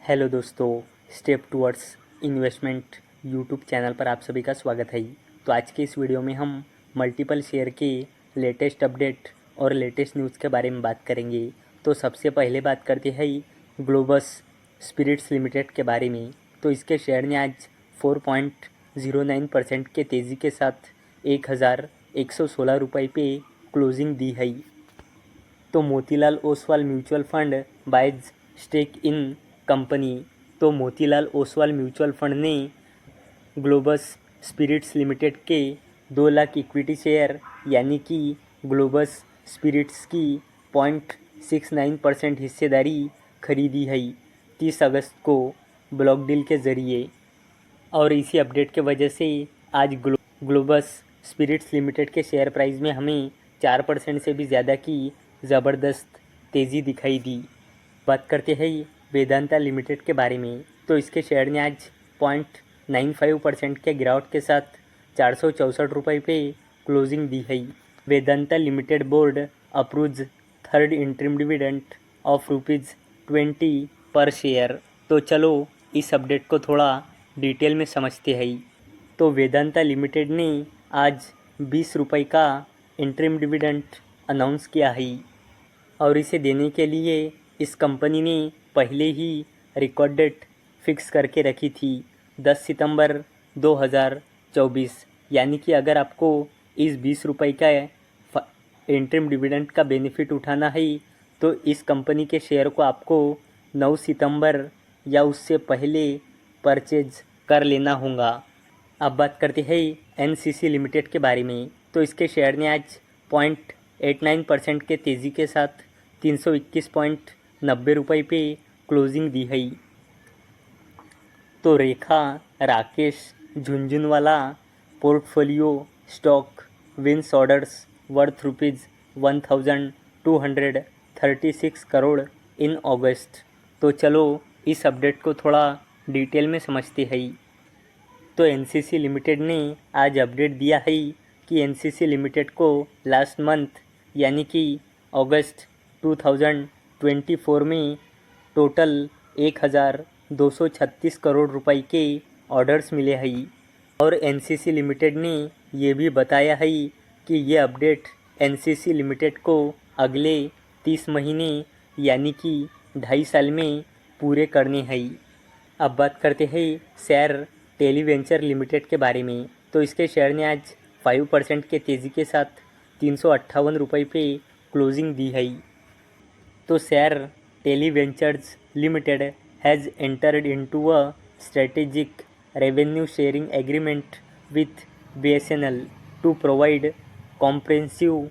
Hello दोस्तों, step towards investment YouTube channel पर आप सभी का स्वागत है। तो आज के इस वीडियो में हम मल्टीपल शेयर के लेटेस्ट अपडेट और लेटेस्ट न्यूज़ के बारे में बात करेंगे। तो सबसे पहले बात करते हैं ग्लोबस स्पिरिट्स लिमिटेड के बारे में। तो इसके शेयर ने आज 4.09% के तेज़ी के साथ 1116 रुपये पे क्लोजिंग दी है। तो Motilal Oswal mutual fund buys stake in company. तो मोतीलाल ओसवाल म्यूचुअल फंड ने ग्लोबस स्पिरिट्स लिमिटेड के 2 लाख इक्विटी शेयर यानी कि ग्लोबस स्पिरिट्स की 0.69% हिस्सेदारी खरीदी है 30 अगस्त को ब्लॉक डील के ज़रिए। और इसी अपडेट के वजह से आज ग्लोबस स्पिरिट्स लिमिटेड के शेयर प्राइस में हमें 4% से भी ज़्यादा की ज़बरदस्त तेज़ी दिखाई दी। बात करते हैं वेदांता लिमिटेड के बारे में। तो इसके शेयर ने आज 0.95% के गिरावट के साथ 464 रुपये पे क्लोजिंग दी है। Vedanta limited board approves third interim dividend of ₹20 पर शेयर। तो चलो इस अपडेट को थोड़ा डिटेल में समझते हैं। तो वेदांता लिमिटेड ने आज 20 रुपये का इंटरिम डिविडेंड अनाउंस किया है और इसे देने के लिए इस कंपनी ने पहले ही रिकॉर्ड डेट फिक्स करके रखी थी 10 सितंबर 2024। यानी कि अगर आपको इस 20 रुपये का इंटरिम डिविडेंड का बेनिफिट उठाना है तो इस कंपनी के शेयर को आपको 9 सितंबर या उससे पहले परचेज कर लेना होगा। अब बात करते हैं एनसीसी लिमिटेड के बारे में। तो इसके शेयर ने आज 0.89% के तेज़ी के साथ 321.90 रुपये पे क्लोजिंग दी है। तो Rekha Rakesh Jhunjhunwala portfolio stock wins orders worth ₹1236 crore in August. तो चलो इस अपडेट को थोड़ा डिटेल में समझते हैं। तो एनसीसी लिमिटेड ने आज अपडेट दिया है कि एनसीसी लिमिटेड को लास्ट मंथ यानी कि अगस्त 2024 में टोटल 1236 करोड़ रुपए के ऑर्डर्स मिले हैं। और एनसीसी लिमिटेड ने ये भी बताया है कि ये अपडेट एनसीसी लिमिटेड को अगले 30 महीने यानी कि 2.5 साल में पूरे करने हैं। अब बात करते हैं शेयर टेलीवेंचर लिमिटेड के बारे में। तो इसके शेयर ने आज 5% के तेज़ी के साथ 358 रुपये पे क्लोजिंग दी है। तो Share Televentures Limited has entered into a strategic revenue sharing agreement with BSNL to provide comprehensive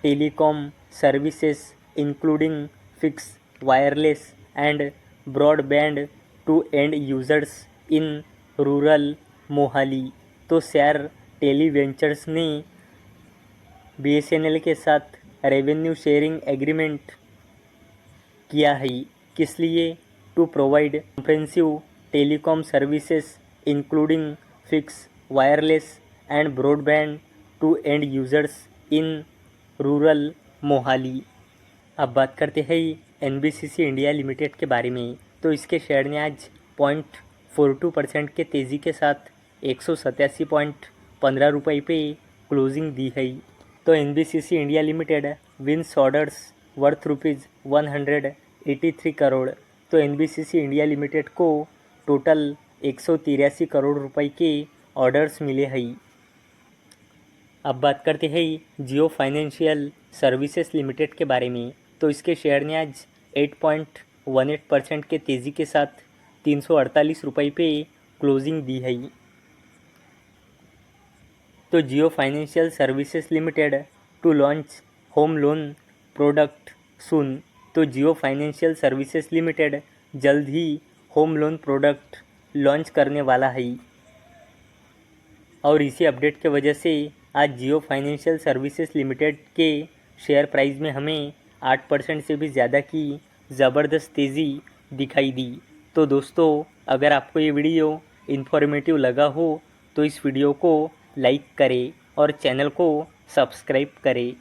telecom services including fix wireless and broadband to end users in rural Mohali. तो शेयर टेलीवेंचर्स ने बीएसएनएल के साथ revenue sharing agreement किया है। किस लिए? To provide comprehensive telecom services including fix wireless and broadband to end users in rural Mohali. अब बात करते हैं एनबीसीसी इंडिया लिमिटेड के बारे में। तो इसके शेयर ने आज 0.42% के तेज़ी के साथ 187.15 रुपये पे क्लोजिंग दी है। तो NBCC India limited wins orders worth ₹183 crore. तो एनबीसीसी इंडिया लिमिटेड को टोटल 183 करोड़ रुपए के ऑर्डर्स मिले हैं। अब बात करते हैं जियो फाइनेंशियल सर्विसेज लिमिटेड के बारे में। तो इसके शेयर ने आज 8.18% के तेज़ी के साथ 348 रुपये पे क्लोजिंग दी है। तो Jio financial services limited to launch home loan product soon. तो जियो फाइनेंशियल सर्विसेज लिमिटेड जल्द ही होम लोन प्रोडक्ट लॉन्च करने वाला है। और इसी अपडेट के वजह से आज जियो फाइनेंशियल सर्विसेज लिमिटेड के शेयर प्राइस में हमें 8% से भी ज़्यादा की ज़बरदस्त तेज़ी दिखाई दी। तो दोस्तों, अगर आपको ये वीडियो इन्फॉर्मेटिव लगा हो तो इस वीडियो को लाइक करें और चैनल को सब्सक्राइब करें।